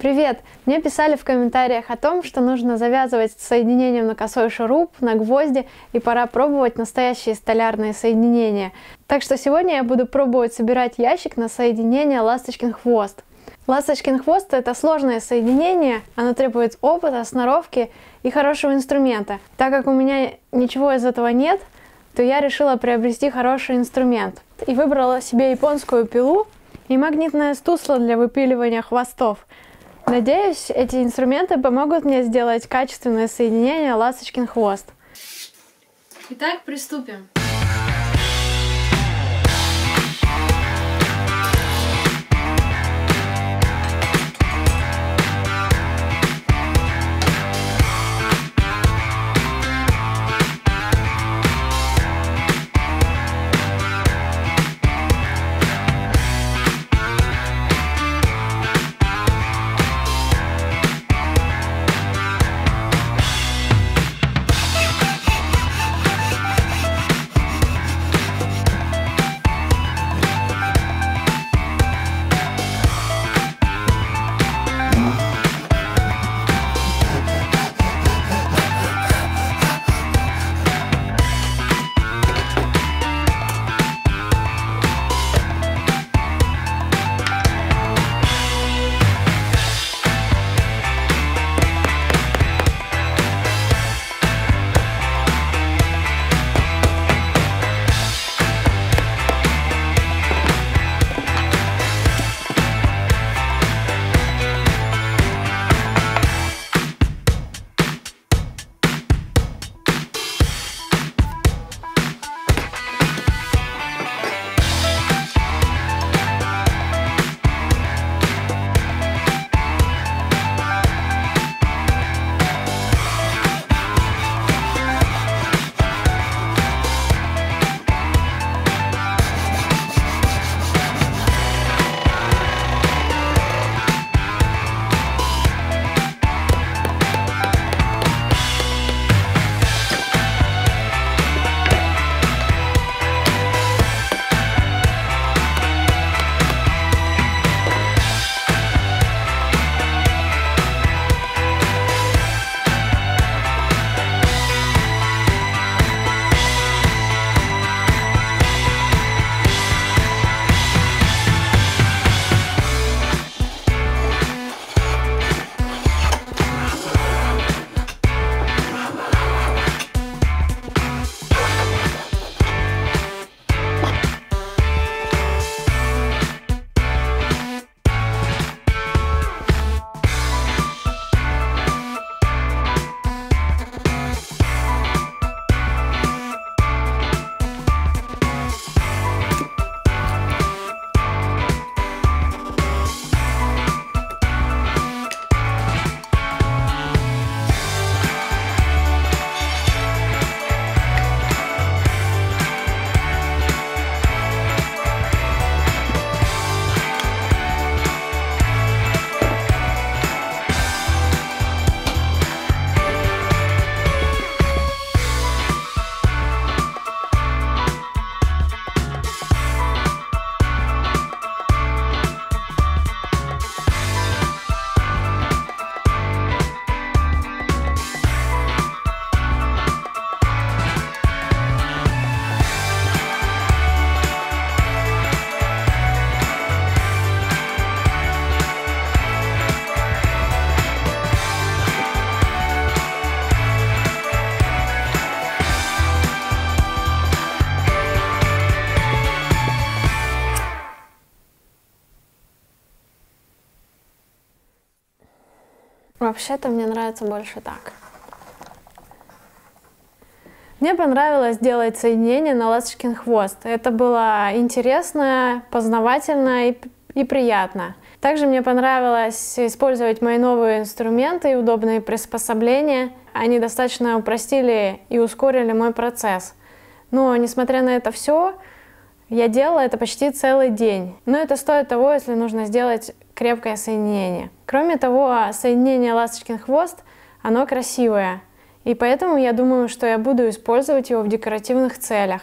Привет! Мне писали в комментариях о том, что нужно завязывать с соединением на косой шуруп, на гвозди, и пора пробовать настоящие столярные соединения. Так что сегодня я буду пробовать собирать ящик на соединение ласточкин хвост. Ласточкин хвост — это сложное соединение, оно требует опыта, сноровки и хорошего инструмента. Так как у меня ничего из этого нет, то я решила приобрести хороший инструмент. И выбрала себе японскую пилу и магнитное стусло для выпиливания хвостов. Надеюсь, эти инструменты помогут мне сделать качественное соединение ласточкин хвост. Итак, приступим. Вообще-то мне нравится больше так. Мне понравилось делать соединение на ласточкин хвост. Это было интересно, познавательно и приятно. Также мне понравилось использовать мои новые инструменты и удобные приспособления. Они достаточно упростили и ускорили мой процесс. Но, несмотря на это все, я делала это почти целый день. Но это стоит того, если нужно сделать крепкое соединение. Кроме того, соединение ласточкин хвост, оно красивое. И поэтому я думаю, что я буду использовать его в декоративных целях.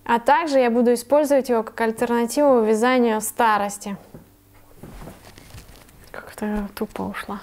А также я буду использовать его как альтернативу вязанию в старости. Как как-то тупо ушла.